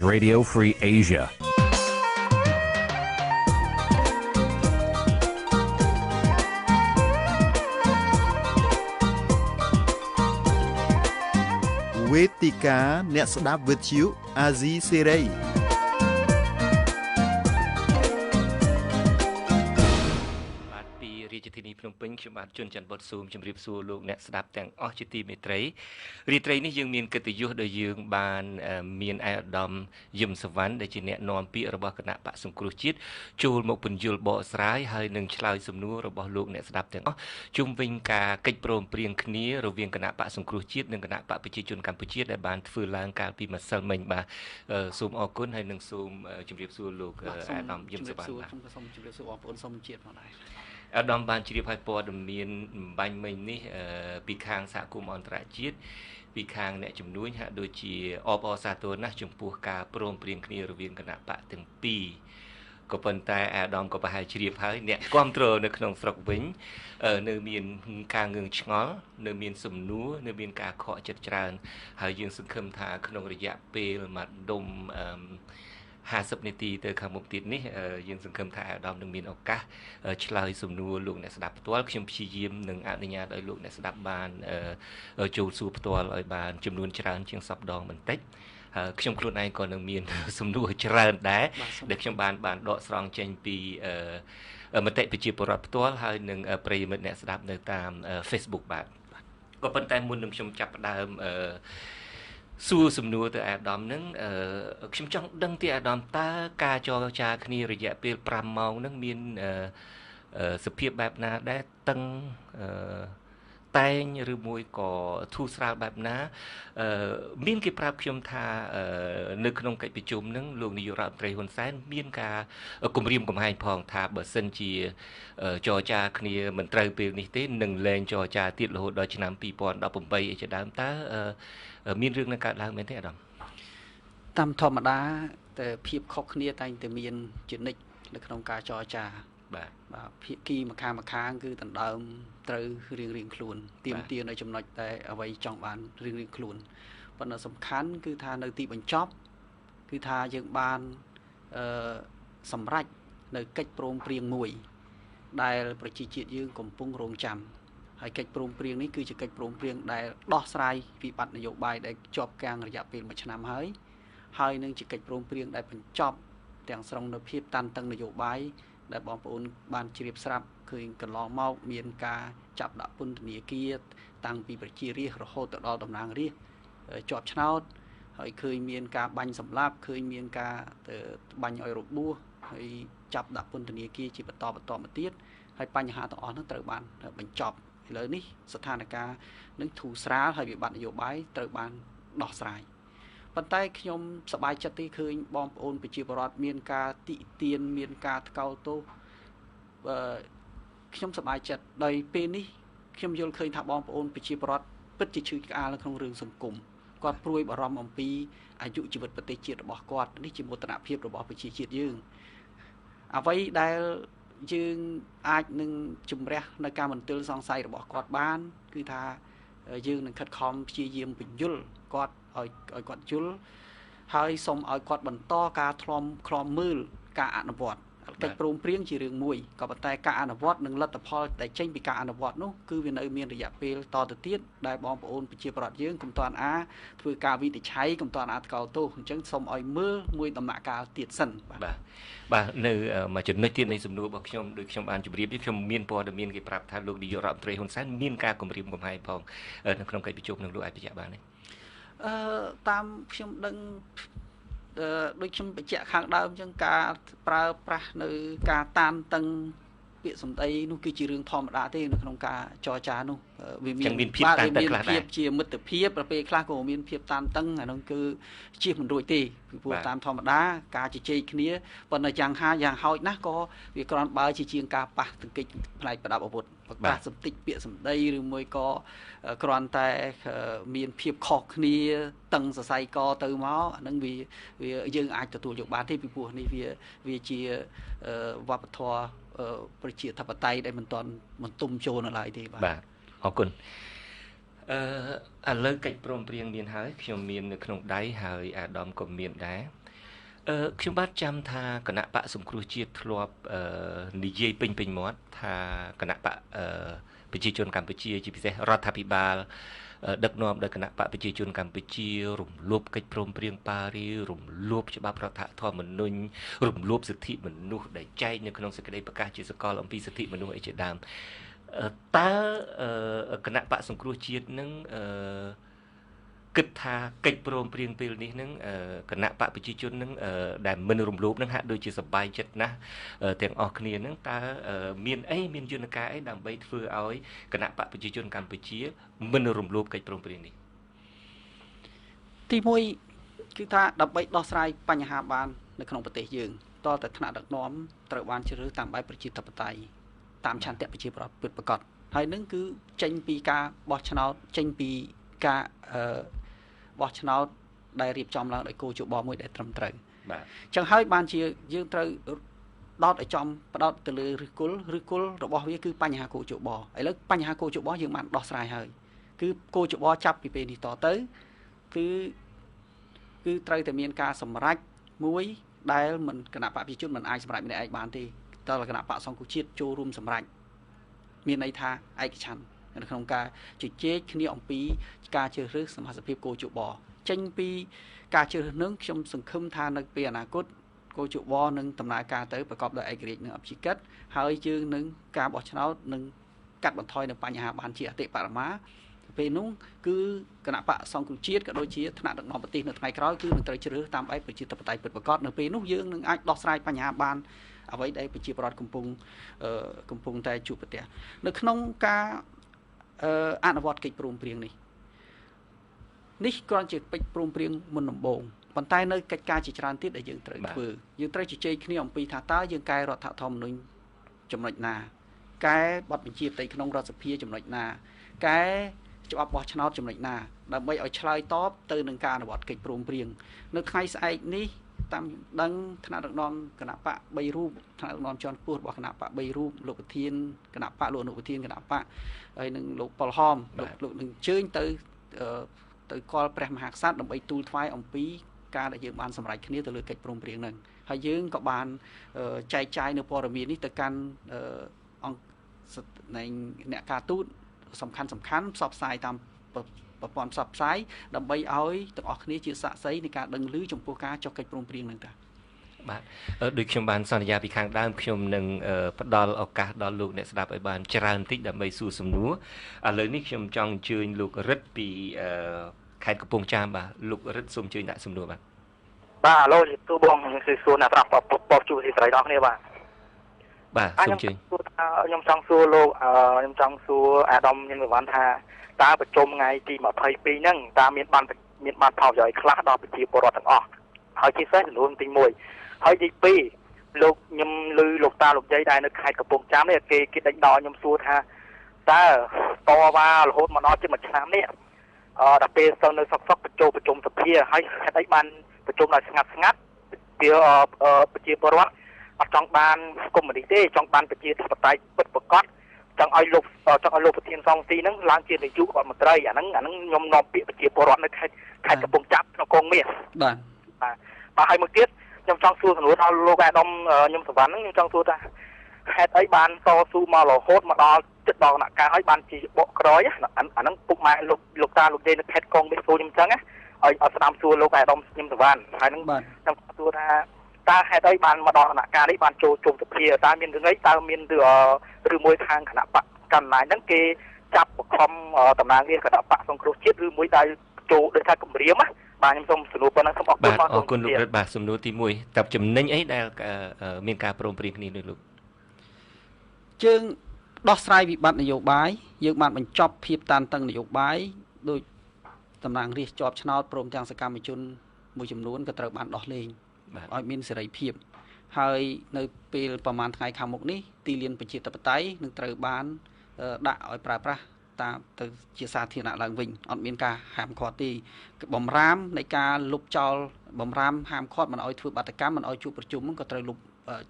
Radio Free Asia. Vetikaអ្នកស្ដាប់វិទ្យុអាស៊ីសេរីរាជធានីភ្នំពេញខ្ញុំបាទជួនច័ន្ទបុតស៊ូមជម្រាបសួរលោកអ្នកស្ដាប់ទាំងអស់ជាទីមេត្រីរាត្រីនេះយើងមានកិត្តិយសដែលយើងបានមានឯកឧត្តមយឹមសវណ្ណដែលជាអ្នកនាំពាក្យរបស់គណៈបកសង្គ្រោះជាតិចូលមកពន្យល់បកស្រាយហើយនឹងឆ្លើយសំណួររបស់លោកអ្នកស្ដាប់ទាំងអស់ជុំវិញការកិច្ចព្រមព្រៀងគ្នារវាងគណៈបកសង្គ្រោះជាតិនិងគណៈបកប្រជាជនកម្ពុជាដែលបានធ្វើឡើងកាលពីម្សិលមិញបាទសូមអរគុណហើយនឹងសូមជម្រាបសួរលោកឯកឧត្តមយឹមសវណ្ណបាទសូមជម្រាបសួរបងប្អូនសូមជាតិផងដែរអាដាមបានជ្រាបឲ្យព័ត៌មានបាញ់មិញនេះពីខាងសហគមន៍អន្តរជាតិពីខាងអ្នកជំនួញហាក់ដូចជាអបអរសាទរណាស់ចំពោះការព្រមព្រៀងគ្នារវាងគណៈបកទាំងពីរក៏ប៉ុន្តែអាដាមក៏ប្រហែលជ្រាបហើយអ្នកគ្រប់គ្រងនៅក្នុងស្រុកវិញនៅមានការងឿងឆ្ងល់នៅមានសំណួរនៅមានការខកចិត្តច្រើនហើយយើងសង្ឃឹមថាក្នុងរយៈពេលមួយដុំ50នាទីទៅខាងមុខទៀតនេះយើងសង្ឃឹមថាអាដាមនឹងមានឱកាសឆ្លើយសំណួរលោកអ្នកស្ដាប់ផ្ទាល់ខ្ញុំព្យាយាមនឹងអនុញ្ញាតឲ្យលោកអ្នកស្ដាប់បានចូលសួរផ្ទាល់ឲ្យបានចំនួនច្រើនជាងសប្តាហ៍បន្តិចខ្ញុំខ្លួនឯងក៏នឹងមានសំណួរច្រើនដែរដែលខ្ញុំបានដកស្រង់ចេញពីមតិប្រជាពលរដ្ឋផ្ទាល់ហើយនឹងប្រិយមិត្តអ្នកស្ដាប់នៅតាម Facebook បាទក៏ប៉ុន្តែមុននឹងខ្ញុំចាប់ផ្ដើមសួរសំណួរទៅអាដាមហ្នឹងខ្ញុំចង់ដឹងពីអាដាមតើការចរចាគ្នារយៈពេល5ម៉ោងហ្នឹងមានសភាពបែបណាដែរតឹងតែងឬមួយក៏ធូរស្រាលបែបណាមានគេប្រាប់ខ្ញុំថានៅក្នុងកិច្ចប្រជុំហ្នឹងលោកនាយករដ្ឋមន្ត្រីហ៊ុនសែនមានការគម្រាមកំហែងផងថាបើសិនជាចរចាគ្នាមិនត្រូវពេលនេះទេនឹងលែងចរចាទៀតរហូតដល់ឆ្នាំ2018ឯជាដើមតើមានរឿងនឹងកើតឡើងមែនទេអាដាមតាមធម្មតាតែភាពខុសគ្នាតែងតែមានជានិច្ចនៅក្នុងការចរចាបាទភាគីម្ខាងគឺដណ្ដើមត្រូវរៀងខ្លួនទៀមទានៅចំណុចតែអ្វីចង់បានរៀងខ្លួនប៉ុន្តែសំខាន់គឺថានៅទីបញ្ចប់គឺថាយើងបានសម្រេចនៅកិច្ចព្រមព្រៀងមួយដែលប្រជាជាតិយើងកំពុងរងចាំហើយកិច្ចព្រមព្រៀងនេះគឺជាកិច្ចព្រមព្រៀងដែលដោះស្រាយវិបត្តិនយោបាយដែលជាប់គាំងរយៈពេល1ឆ្នាំហើយនឹងជាកិច្ចព្រមព្រៀងដែលបញ្ចប់ទាំងស្រុងនៅភាពតានតឹងនយោបាយដែលបងប្អូនបានជ្រាបស្រាប់ឃើញកន្លងមកមានការចាប់ដាក់ពន្ធនាគារតាំងពីប្រជារាស្ត្ររហូតទៅដល់តំណាងរាស្ត្រជាប់ឆ្នោតហើយឃើញមានការបាញ់សម្លាប់ឃើញមានការបាញ់ឲ្យរបួសហើយចាប់ដាក់ពន្ធនាគារជាបន្តមកទៀតហើយបញ្ហាទាំងអស់នោះត្រូវបានបញ្ចប់ឥឡូវនេះស្ថានភាពនឹងធូរស្រាលហើយវិបត្តិនយោបាយត្រូវបានដោះស្រាយប៉ុន្តែខ្ញុំសប្បាយចិត្តទីឃើញបងប្អូនប្រជាពលរដ្ឋមានការតិទៀនមានការថ្កោលទោសខ្ញុំសប្បាយចិត្តដោយពេលនេះខ្ញុំយល់ឃើញថាបងប្អូនប្រជាពលរដ្ឋពិតជាឈឺឆ្អាលក្នុងរឿងសង្គមគាត់ព្រួយបារម្ភអំពីអាយុជីវិតប្រទេសជាតិរបស់គាត់នេះជាមោទនភាពរបស់ប្រជាជាតិយើងអ្វីដែលយើងអាចនឹងជំរះនៅការមន្ទិលសង្ស័យរបស់គាត់បានគឺថាយើងនឹងខិតខំព្យាយាមពន្យល់គាត់ឲ្យគាត់យល់ហើយសូមឲ្យគាត់បន្តការឃ្លាំមើលការអនុវត្តកិច្ចព្រមព្រៀងជារឿងមួយក៏ប៉ុន្តែការអនុវត្តនិងលទ្ធផលដែលចេញពីការអនុវត្តនោះគឺវានៅមានរយៈពេលតទៅទៀតដែលបងប្អូនប្រជាពលរដ្ឋយើងកុំតាន់ធ្វើការវិនិច្ឆ័យកុំតាន់ថ្កោលទោសអញ្ចឹងសូមឲ្យមើលមួយដំណាក់កាលទៀតសិនបាទនៅមួយចំណុចទៀតនៃសំណួររបស់ខ្ញុំដូចខ្ញុំបានជម្រាបខ្ញុំមានព័ត៌មានគេប្រាប់ថាលោកនាយករដ្ឋមន្ត្រីហ៊ុនសែនមានការគម្រាមកំហែងផងនៅក្នុងកិច្ចប្រជុំនឹងលោកអាចបញ្ជាក់បានទេតាមខ្ញុំដឹងដូចខ្ញុំបញ្ជាក់ខាងដើមអញ្ចឹងការប្រើប្រាស់នៅការតានតឹងពាក្យសម្ដីនោះគឺជារឿងធម្មតាទេនៅក្នុងការចរចានោះវាមានភាពតានតឹងខ្លះដែរជាមិត្តភាពពេលខ្លះក៏មានភាពតានតឹងអានោះគឺជាមិនរួចទេពីព្រោះតាមធម្មតាការជជែកគ្នាប៉ុន្តែយ៉ាងហោចណាស់ក៏វាគ្រាន់បើជាជាងការប៉ះទង្គិចផ្នែកប្រដាប់អាវុធប្រកាសសម្ទិចពាក្យសម្ដីឬមួយក៏គ្រាន់តែមានភាពខុសគ្នាតឹងសរសៃកទៅមកអានឹងវាយើងអាចទទួលយកបានទេពីព្រោះនេះវាជាវប្បធម៌ប្រជាធិបតេយ្យដែលមិនទាន់ទុំចូលនៅឡើយទេបាទអរគុណឥឡូវកិច្ចព្រមព្រៀងមានហើយខ្ញុំមាននៅក្នុងដៃហើយអាដាមក៏មានដែរ ខ្ញុំបាទចាំថាគណៈបកសង្គ្រោះជាតិធ្លាប់និយាយពេញមាត់ថាគណៈបកប្រជាជនកម្ពុជាជាពិសេសរដ្ឋាភិបាលដឹកនាំដោយគណៈបកប្រជាជនកម្ពុជារំលោភកិច្ចព្រមព្រៀងប៉ារីសរំលោភច្បាប់រដ្ឋធម្មនុញ្ញរំលោភសិទ្ធិមនុស្សដែលចែងនៅក្នុងសេចក្តីប្រកាសជាសកលអំពីសិទ្ធិមនុស្សអីជាដើមតើគណៈបកសង្គ្រោះជាតិនឹងគិតថាកិច្ចព្រមព្រៀងពេលនេះនឹងគណៈបកប្រជាជននឹងដែលមិនរំលោភនឹងហាក់ដូចជាសប្បាយចិត្តណាស់ទាំងអស់គ្នានឹងតើមានយន្តការអីដើម្បីធ្វើឲ្យគណៈបកប្រជាជនកម្ពុជាមិនរំលោភកិច្ចព្រមព្រៀងនេះទី1គឺថាដើម្បីដោះស្រាយបញ្ហាបាននៅក្នុងប្រទេសយើងតតែថ្នាក់ដឹកនាំត្រូវបានជ្រើសរើសតាមបែបប្រជាធិបតេយ្យតាមឆន្ទៈប្រជាប្រដ្ឋពិតប្រាកដហើយនឹងគឺចេញពីការបោះឆ្នោតចេញពីការបោះឆ្នោតដែលរៀបចំឡើងដោយគោលយោបល់មួយដែលត្រឹមត្រូវបាទអញ្ចឹងហើយបានជាយើងត្រូវដោតឲ្យចំផ្ដោតទៅលើឫសគល់របស់វាគឺបញ្ហាគោលយោបល់ឥឡូវបញ្ហាគោលយោបល់យើងបានដោះស្រាយហើយគឺគោលយោបល់ចាប់ពីពេលនេះតទៅគឺត្រូវតែមានការសម្រេចមួយដែលមិនគណៈបកប្រជាជនមិនអាចសម្រេចម្នាក់ឯងបានទេតើគណៈបកសង្គ្រោះជាតិចូលរួមសម្រេចមានន័យថាឯកច្ឆន្ទនៅក្នុងការជជែកគ្នាអំពីការជ្រើសរើសសមាជិកភាពគោលយោបល់ចេញពីការជ្រើសរើសនឹងខ្ញុំសង្ឃឹមថានៅពេលអនាគតគោលយោបល់នឹងដំណើរការទៅប្រកបដោយឯករាជ្យនិងអព្យាក្រឹតហើយយើងនឹងការបោះឆ្នោតនឹងកាត់បន្ថយនៅបញ្ហាបានជាអតិបរមាពេលនោះគឺគណៈបកសង្គ្រោះជាតិក៏ដូចជាថ្នាក់ដឹកនាំប្រទេសនៅថ្ងៃក្រោយគឺនឹងត្រូវជ្រើសតាមបែបប្រជាធិបតេយ្យពិតប្រាកដនៅពេលនោះយើងនឹងអាចដោះស្រាយបញ្ហាបានអ្វីដែលប្រជាពលរដ្ឋកំពុងតែជួបប្រទះនៅក្នុងការអនុវត្តកិច្ចព្រមព្រៀងនេះគ្រាន់ជាកិច្ចព្រមព្រៀងមុនដំបូងប៉ុន្តែនៅកិច្ចការជាច្រើនទៀតដែលយើងត្រូវធ្វើយើងត្រូវជជែកគ្នាអំពីថាតើយើងកែរដ្ឋធម្មនុញ្ញចំណុចណាកែបទបញ្ជាផ្ទៃក្នុងរដ្ឋសភាចំណុចណាកែច្បាប់បោះឆ្នោតចំណុចណាដើម្បីឲ្យឆ្លើយតបទៅនឹងការអនុវត្តកិច្ចព្រមព្រៀងនៅថ្ងៃស្អែកនេះតាមដឹងថ្នាក់ដឹកនាំគណៈបក3រូបថ្នាក់ដឹកនាំជាន់ខ្ពស់របស់គណៈបក3រូបលោកប្រធានគណៈបកលោកអនុប្រធានគណៈបកហើយនឹងលោកប៉ុលហមលោកនឹងអញ្ជើញទៅគាល់ព្រះមហាក្សត្រដើម្បីទូលថ្វាយអំពីការដែលយើងបានសម្រេចគ្នាទៅលើកិច្ចព្រមព្រៀងហ្នឹងហើយយើងក៏បានចែកចាយនៅព័ត៌មាននេះទៅកាន់អង្គអ្នកការទូតសំខាន់ផ្សព្វផ្សាយតាមប្រព័ន្ធផ្សព្វផ្សាយដើម្បីឲ្យទាំងអស់គ្នាជាសាក្សីនៃការដឹងឮចំពោះការចុះកិច្ចព្រមព្រៀងហ្នឹងតាបាទដូចខ្ញុំបានសន្យាពីខាងដើមខ្ញុំនឹងផ្ដល់ឱកាសដល់លោកអ្នកស្ដាប់ឲ្យបានច្រើនតិចដើម្បីសួរសំណួរឥឡូវនេះខ្ញុំចង់អញ្ជើញលោករិទ្ធពីខេត្តកំពង់ចាមបាទលោករិទ្ធសូមអញ្ជើញដាក់សំណួរបាទបាទឥឡូវទូបងសួរអ្នកប្រាប់បបជួបទីស្រីដល់គ្នាបាទសូមអញ្ជើញខ្ញុំចង់សួរលោកខ្ញុំចង់សួរអាដាមញឹមវ៉ាន់ថាតើប្រជុំថ្ងៃទី22ហ្នឹងតើមានបានផលប្រយោជន៍ខ្លះដល់ប្រជាពលរដ្ឋទាំងអស់ហើយជាពិសេសចំនួនទី1ហើយទី2លោកខ្ញុំឮលោកតាលោកយាយដែលនៅខេត្តកំពង់ចាមនេះគេដេញដោលខ្ញុំសួរថាតើតវ៉ារហូតមកដល់ជិត1ឆ្នាំនេះដល់ពេលទៅនៅសុកប្រជុំសភាហើយហេតុអីបានប្រជុំដោយស្ងាត់ពីប្រជាពលរដ្ឋអត់ចង់បានកុម្មុយនីសទេចង់បានប្រជាធិបតេយ្យពិតប្រាកដចង់ឲ្យលោកប្រធានសង្ឃស៊ីហ្នឹងឡើងជានាយករដ្ឋមន្ត្រីអាហ្នឹងខ្ញុំនាំពាក្យប្រជាពលរដ្ឋនៅខេត្តកំពង់ចាមក្នុងកងមាសបាទហើយមួយទៀតខ្ញុំចង់សួរសំណួរដល់លោកអាដាមខ្ញុំសវណ្ណហ្នឹងខ្ញុំចង់សួរថាហេតុអីបានតស៊ូមករហូតមកដល់ចិត្តដល់គណៈការហើយបានជាបកក្រោយអាហ្នឹងពុកម៉ែលោកតាលោកយាយនៅខេត្តកងមាសសួរខ្ញុំអញ្ចឹងឲ្យស្ដាប់សួរលោកអាដាមខ្ញុំសវណ្ណហើយហ្នឹងខ្ញុំសួរថាតើហេតុអីបានមកដល់គណៈការនេះបានចូលជុំសភាតើមានរឿងអីតើមានឬមួយខាងគណៈបកកណ្ដាលហ្នឹងគេចាប់បខំតំណាងរាស្ត្រគណៈបកសង្គ្រោះជាតិឬមួយដែលចូលដោយថាគម្រាមបាទខ្ញុំសូមសំណួរប៉ុណ្ណឹងសូមអរគុណបាទអរគុណលោករិទ្ធបាទសំណួរទី1តើចំណេញអីដែលមានការព្រមព្រៀងគ្នានេះលោកយើងដោះស្រាយវិបត្តិនយោបាយយើងបានបញ្ចប់ភាពតានតឹងនយោបាយដោយតំណាងរាស្ត្រជាប់ឆ្នោតព្រមទាំងសកម្មជនមួយចំនួនក៏ត្រូវបានដោះលែងឲ្យមានសេរីភាពហើយនៅពេលប្រហែលថ្ងៃខាងមុខនេះទីលានប្រជាធិបតេយ្យនឹងត្រូវបានដាក់ឲ្យប្រើប្រាស់តាមទៅជាសាធារណៈឡើងវិញអត់មានការហាមឃាត់ទេបំរាមនៃការលុបចោលបំរាមហាមឃាត់មិនឲ្យធ្វើបាតកម្មមិនឲ្យជួបប្រជុំក៏ត្រូវលុប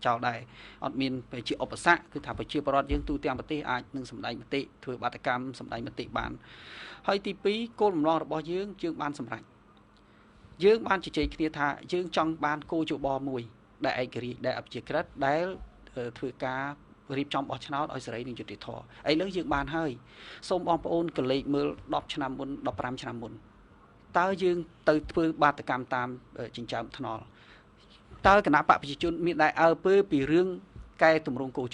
ចោលដែរអត់មានជាឧបសគ្គគឺថាប្រជាពលរដ្ឋយើងទូទាំងប្រទេសអាចនឹងសម្ដែងមតិធ្វើបាតកម្មសម្ដែងមតិបានហើយទី2គោលបំណងរបស់យើងបានសម្រេច យើងបានជជែកគ្នាថាយើងចង់បានគោជបមួយដែលឯករាជ្យដែលអព្យាក្រឹតដែលធ្វើការរៀបចំបោះឆ្នោតឲ្យសេរីនិងយុត្តិធម៌ឥឡូវយើងបានហើយសូមបងប្អូនកលេចមើល10ឆ្នាំមុន15ឆ្នាំមុនតើយើងទៅធ្វើបាតកម្មតាមចិញ្ចើមថ្នល់តើគណៈបកប្រជាជនមានដែលអើពើពីរឿងកែតម្រង់គោ